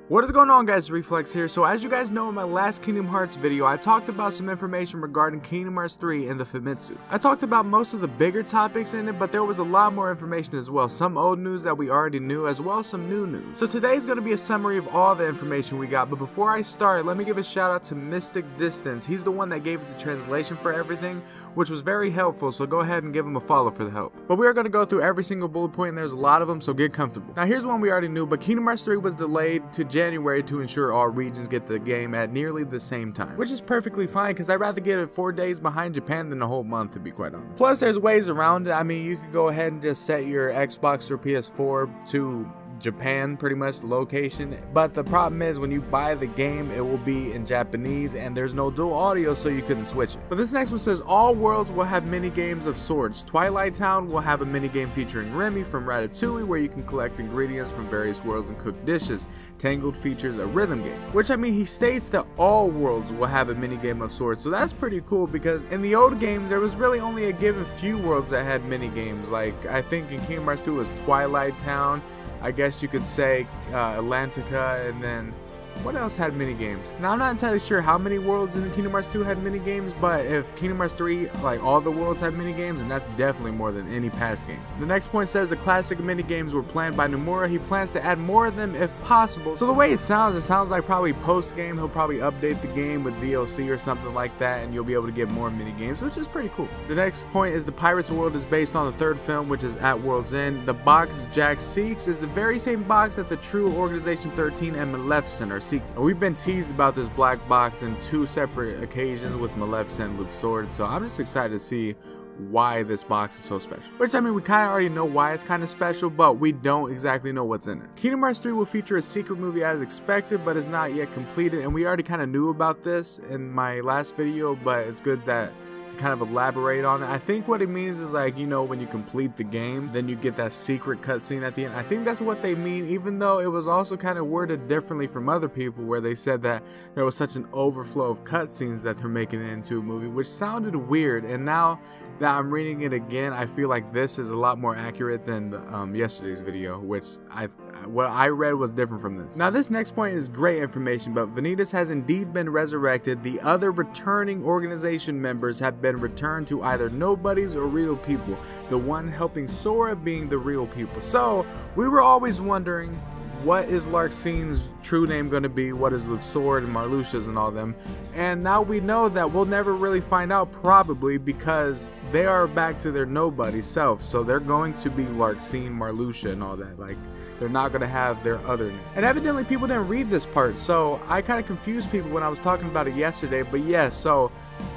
What is going on, guys? Reflex here. So as you guys know, in my last Kingdom Hearts video, I talked about some information regarding Kingdom Hearts 3 and the Famitsu. I talked about most of the bigger topics in it, but there was a lot more information as well. Some old news that we already knew, as well as some new news. So today is going to be a summary of all the information we got, but before I start, let me give a shout out to Mystic Distance. He's the one that gave it the translation for everything, which was very helpful, so go ahead and give him a follow for the help. But we are going to go through every single bullet point, and there's a lot of them, so get comfortable. Now here's one we already knew, but Kingdom Hearts 3 was delayed to January to ensure all regions get the game at nearly the same time, which is perfectly fine because I'd rather get it 4 days behind Japan than a whole month, to be quite honest. Plus there's ways around it. I mean, you could go ahead and just set your Xbox or PS4 to Japan, pretty much the location, but the problem is when you buy the game it will be in Japanese and there's no dual audio, so you couldn't switch it. But this next one says all worlds will have mini games of sorts. Twilight Town will have a mini game featuring Remy from Ratatouille where you can collect ingredients from various worlds and cook dishes. Tangled features a rhythm game, which I mean, he states that all worlds will have a mini game of sorts, so that's pretty cool because in the old games there was really only a given few worlds that had mini games. Like I think in Kingdom Hearts 2 was Twilight Town, I guess you could say Atlantica, and then what else had mini games? Now I'm not entirely sure how many worlds in Kingdom Hearts 2 had mini games, but if Kingdom Hearts 3, like all the worlds had mini games, and that's definitely more than any past game. The next point says the classic mini games were planned by Nomura. He plans to add more of them if possible. So the way it sounds like probably post game he'll probably update the game with DLC or something like that, and you'll be able to get more mini games, which is pretty cool. The next point is the Pirates world is based on the third film, which is At World's End. The box Jack seeks is the very same box that the True Organization 13 and Maleficent are seeking. We've been teased about this black box in 2 separate occasions with Maleficent and Luke's sword, so I'm just excited to see why this box is so special. Which, I mean, we kind of already know why it's kind of special, but we don't exactly know what's in it. Kingdom Hearts 3 will feature a secret movie as expected, but is not yet completed, and we already kind of knew about this in my last video, but it's good that kind of elaborate on it. I think what it means is, like, you know, when you complete the game, then you get that secret cutscene at the end. I think that's what they mean, even though it was also kind of worded differently from other people where they said that there was such an overflow of cutscenes that they're making it into a movie, which sounded weird. And now that I'm reading it again, I feel like this is a lot more accurate than yesterday's video, which what I read was different from this. Now this next point is great information, but Vanitas has indeed been resurrected. The other returning organization members have been returned to either nobodies or real people, the one helping Sora being the real people. So we were always wondering, what is Larxene's true name going to be? What is Luke's sword and Marluxia's and all them? And now we know that we'll never really find out, probably because they are back to their nobody self. So they're going to be Larxene, Marluxia and all that. Like, they're not going to have their other name. And evidently people didn't read this part, so I kind of confused people when I was talking about it yesterday. But yes, so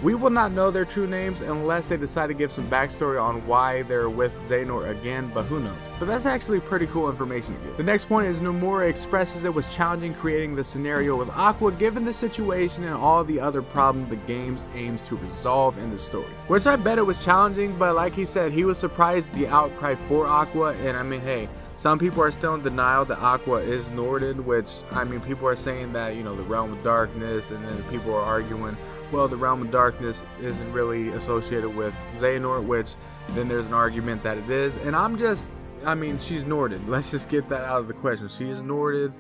we will not know their true names unless they decide to give some backstory on why they're with Xehanort again, but who knows. But that's actually pretty cool information to get. The next point is Nomura expresses it was challenging creating the scenario with Aqua given the situation and all the other problems the game aims to resolve in the story. Which I bet it was challenging, but like he said, he was surprised the outcry for Aqua, and I mean, hey, some people are still in denial that Aqua is Norded, which, I mean, people are saying that, you know, the Realm of Darkness, and then people are arguing, well, the Realm of Darkness isn't really associated with Xehanort, which then there's an argument that it is, and I mean, she's Norded. Let's just get that out of the question. She is Norded.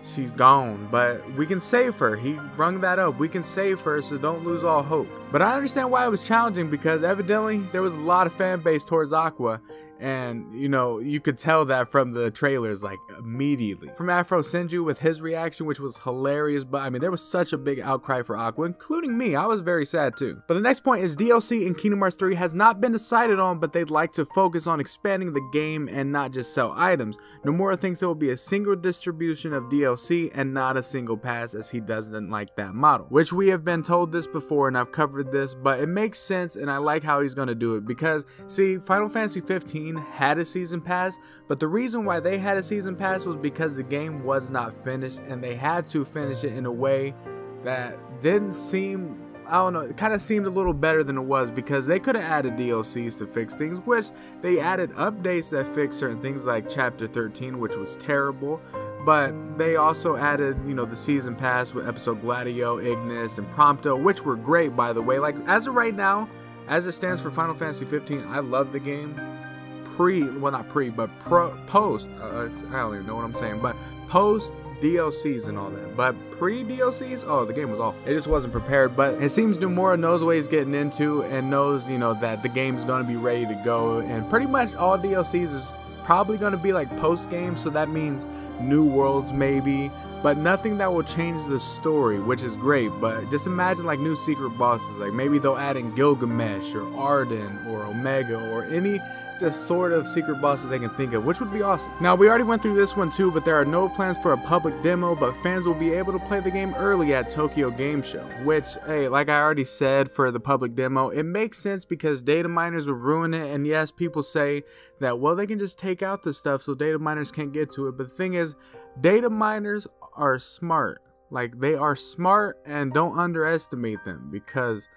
She's gone, but we can save her. He brung that up. We can save her, so don't lose all hope. But I understand why it was challenging, because evidently there was a lot of fan base towards Aqua, and you know, you could tell that from the trailers, like, immediately. From Afro Senju with his reaction, which was hilarious, but I mean, there was such a big outcry for Aqua, including me. I was very sad too. But the next point is DLC in Kingdom Hearts 3 has not been decided on, but they'd like to focus on expanding the game and not just sell items. Nomura thinks it will be a single distribution of DLC and not a single pass, as he doesn't like that model. Which we have been told this before, and I've covered this, but it makes sense, and I like how he's going to do it, because see, Final Fantasy 15 had a season pass, but the reason why they had a season pass was because the game was not finished, and they had to finish it in a way that didn't seem, I don't know, it kind of seemed a little better than it was, because they could have added DLCs to fix things, which they added updates that fixed certain things like Chapter 13, which was terrible. But they also added, you know, the season pass with episode Gladio, Ignis, and Prompto, which were great, by the way. Like, as of right now, as it stands for Final Fantasy 15, I love the game. Post, I don't even know what I'm saying, but post DLCs and all that. But pre-DLCs, oh, the game was awful. It just wasn't prepared. But it seems Nomura knows what he's getting into and knows, you know, that the game's going to be ready to go. And pretty much all DLCs is probably going to be like post-game, so that means new worlds maybe, but nothing that will change the story, which is great. But just imagine like new secret bosses, like maybe they'll add in Gilgamesh or Arden or Omega or any just sort of secret boss that they can think of, which would be awesome. Now, we already went through this one too, but there are no plans for a public demo, but fans will be able to play the game early at Tokyo Game Show, which, hey, like I already said for the public demo, it makes sense because data miners will ruin it. And yes, people say that, well, they can just take out the stuff so data miners can't get to it, but the thing is, data miners are smart. Like, they are smart, and don't underestimate them, because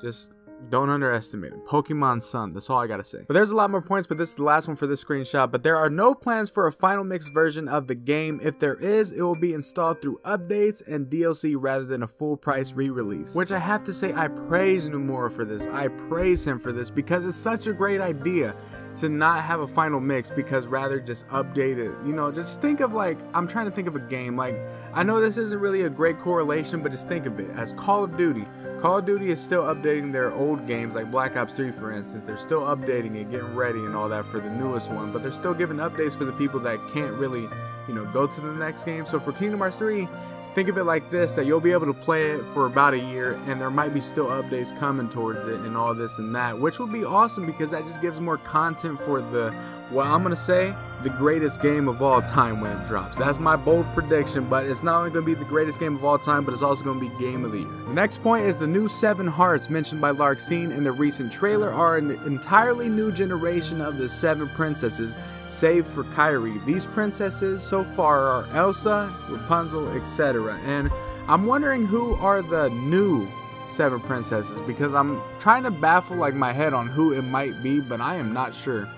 just don't underestimate it. Pokemon Sun, that's all I gotta say. But there's a lot more points, but this is the last one for this screenshot. But there are no plans for a final mixed version of the game. If there is, it will be installed through updates and DLC rather than a full price re-release. Which I have to say, I praise Nomura for this. I praise him for this because it's such a great idea to not have a final mix, because rather just update it. You know, just think of, like, I'm trying to think of a game. Like, I know this isn't really a great correlation, but just think of it as Call of Duty. Call of Duty is still updating their old games, like Black Ops 3 for instance. They're still updating it, getting ready and all that for the newest one, but they're still giving updates for the people that can't really, you know, go to the next game. So for Kingdom Hearts 3, think of it like this, that you'll be able to play it for about a year, and there might be still updates coming towards it and all this and that, which will be awesome because that just gives more content for the, well, I'm going to say, the greatest game of all time when it drops. That's my bold prediction, but it's not only going to be the greatest game of all time, but it's also going to be game of the year. The next point is the new 7 hearts mentioned by Larxene in the recent trailer are an entirely new generation of the 7 princesses, save for Kairi. These princesses so far are Elsa, Rapunzel, etc. And I'm wondering who are the new 7 princesses, because I'm trying to baffle like my head on who it might be, but I am not sure.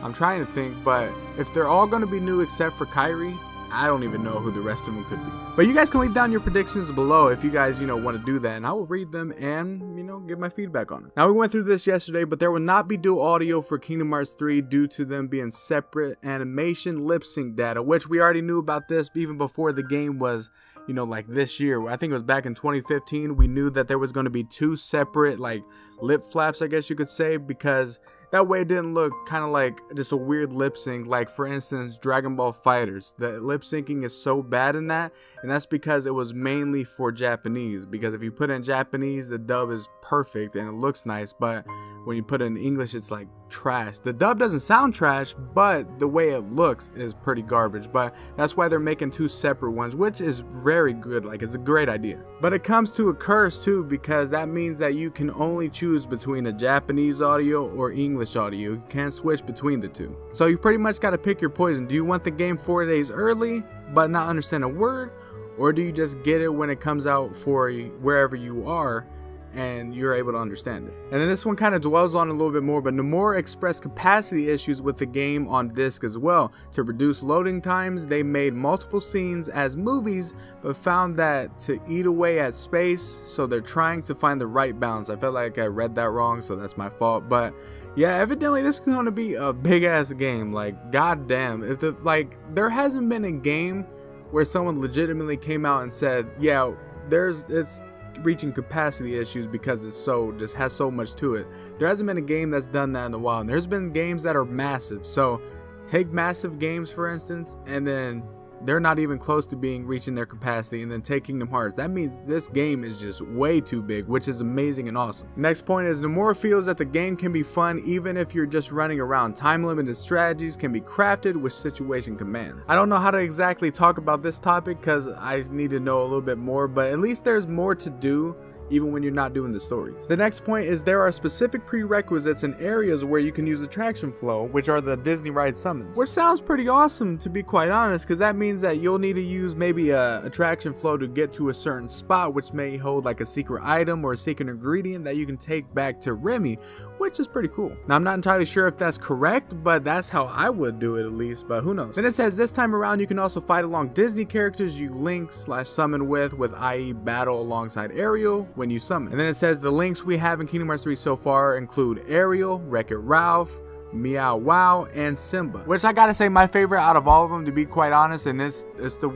I'm trying to think, but if they're all going to be new except for Kairi, I don't even know who the rest of them could be. But you guys can leave down your predictions below if you guys, you know, want to do that, and I will read them and, you know, give my feedback on it. Now, we went through this yesterday, but there will not be dual audio for Kingdom Hearts 3 due to them being separate animation lip sync data, which we already knew about this even before the game was, you know, like this year. I think it was back in 2015. We knew that there was going to be 2 separate, like, lip flaps, I guess you could say, because that way it didn't look kind of like just a weird lip sync. Like, for instance, Dragon Ball FighterZ. The lip syncing is so bad in that, and that's because it was mainly for Japanese. Because if you put in Japanese, the dub is perfect and it looks nice, but when you put it in English, it's like trash. The dub doesn't sound trash, but the way it looks is pretty garbage. But that's why they're making 2 separate ones, which is very good. Like, it's a great idea. But it comes to a curse too, because that means that you can only choose between a Japanese audio or English audio. You can't switch between the 2. So you pretty much got to pick your poison. Do you want the game 4 days early but not understand a word, or do you just get it when it comes out for wherever you are and you're able to understand it? And then this one kind of dwells on a little bit more, but Nomura expressed capacity issues with the game on disc as well. To reduce loading times, they made multiple scenes as movies, but found that to eat away at space, so they're trying to find the right balance. I felt like I read that wrong, so that's my fault. But yeah, evidently this is going to be a big ass game. Like, goddamn, if there hasn't been a game where someone legitimately came out and said, yeah, it's reaching capacity issues because it's just has so much to it. There hasn't been a game that's done that in a while, and there's been games that are massive. So take massive games for instance, and then they're not even close to reaching their capacity, and then take Kingdom Hearts. That means this game is just way too big, which is amazing and awesome. Next point is Nomura feels that the game can be fun even if you're just running around. Time limited strategies can be crafted with situation commands. I don't know how to exactly talk about this topic because I need to know a little bit more, but at least there's more to do even when you're not doing the stories. The next point is there are specific prerequisites and areas where you can use attraction flow, which are the Disney ride summons. Which sounds pretty awesome, to be quite honest, because that means that you'll need to use maybe a attraction flow to get to a certain spot, which may hold like a secret item or a secret ingredient that you can take back to Remy, which is pretty cool. Now, I'm not entirely sure if that's correct, but that's how I would do it at least, but who knows. Then it says this time around you can also fight along Disney characters you link/summon with i.e. battle alongside Ariel when you summon. And then it says the links we have in Kingdom Hearts 3 so far include Ariel, Wreck-It Ralph, Meow Wow, and Simba, which I gotta say my favorite out of all of them, to be quite honest, and it's the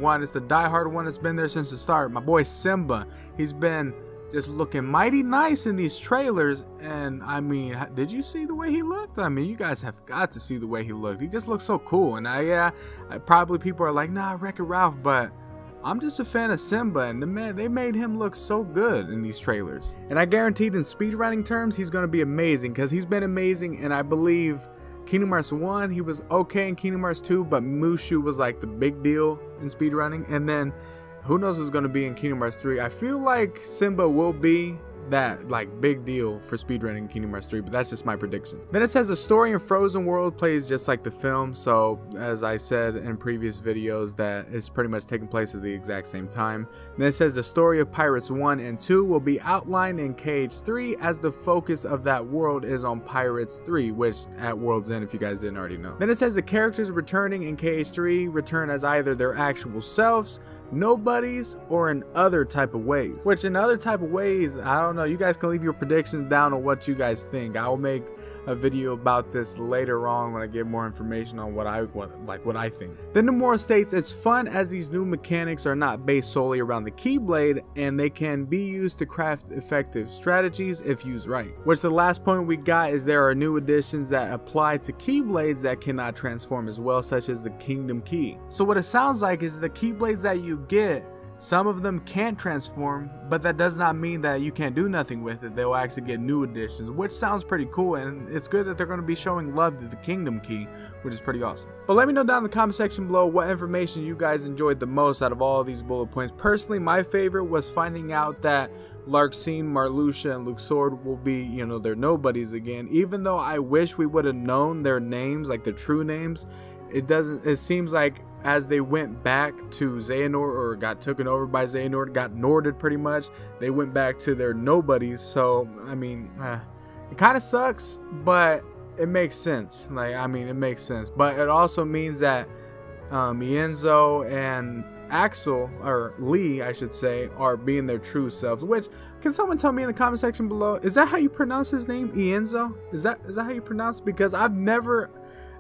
diehard one that's been there since the start. My boy Simba, he's been just looking mighty nice in these trailers, and I mean, did you see the way he looked? I mean, you guys have got to see the way he looked. He just looks so cool, and probably people are like, nah, Wreck-It Ralph, but I'm just a fan of Simba, and they made him look so good in these trailers. And I guaranteed in speedrunning terms, he's gonna be amazing, because he's been amazing, and I believe Kingdom Hearts 1, he was okay in Kingdom Hearts 2, but Mushu was like the big deal in speedrunning, and then who knows who's going to be in Kingdom Hearts 3. I feel like Simba will be that like big deal for speedrunning in Kingdom Hearts 3, but that's just my prediction. Then it says the story in Frozen World plays just like the film, so as I said in previous videos, that it's pretty much taking place at the exact same time. Then it says the story of Pirates 1 and 2 will be outlined in KH3, as the focus of that world is on Pirates 3, which at World's End, if you guys didn't already know. Then it says the characters returning in KH3 return as either their actual selves, nobodies, or in other type of ways. Which in other type of ways, I don't know, you guys can leave your predictions down on what you guys think. I will make a video about this later on when I get more information on what I think. Then Nomura states it's fun as these new mechanics are not based solely around the Keyblade, and they can be used to craft effective strategies if used right. Which the last point we got is there are new additions that apply to Keyblades that cannot transform as well, such as the Kingdom Key. So what it sounds like is the Keyblades that you get, some of them can't transform, but that does not mean that you can't do nothing with it. They'll actually get new additions, which sounds pretty cool, and it's good that they're going to be showing love to the Kingdom Key, which is pretty awesome. But let me know down in the comment section below what information you guys enjoyed the most out of all these bullet points. Personally, my favorite was finding out that Larxene, Marluxia, and Luxord will be, you know, their nobodies again. Even though I wish we would have known their names, like their true names, it seems like as they went back to Xehanort, or got taken over by Xehanort, got Norded pretty much, they went back to their nobodies. So I mean, it kind of sucks, but it makes sense. Like, I mean, it makes sense, but it also means that Ienzo and Axel, or Lee I should say, are being their true selves. Which, can someone tell me in the comment section below, is that how you pronounce his name, Ienzo? Is that how you pronounce it? Because I've never,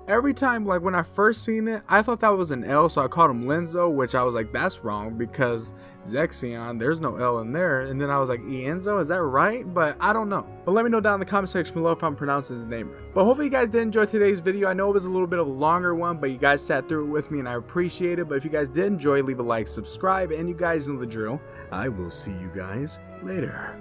every time, like when I first seen it, I thought that was an L, so I called him Lenzo, which I was like, that's wrong because Zexion, there's no L in there. And then I was like, Ienzo, is that right? But I don't know. But let me know down in the comment section below if I'm pronouncing his name right. But hopefully you guys did enjoy today's video. I know it was a little bit of a longer one, but you guys sat through it with me and I appreciate it. But if you guys did enjoy, leave a like, subscribe, and you guys know the drill. I will see you guys later.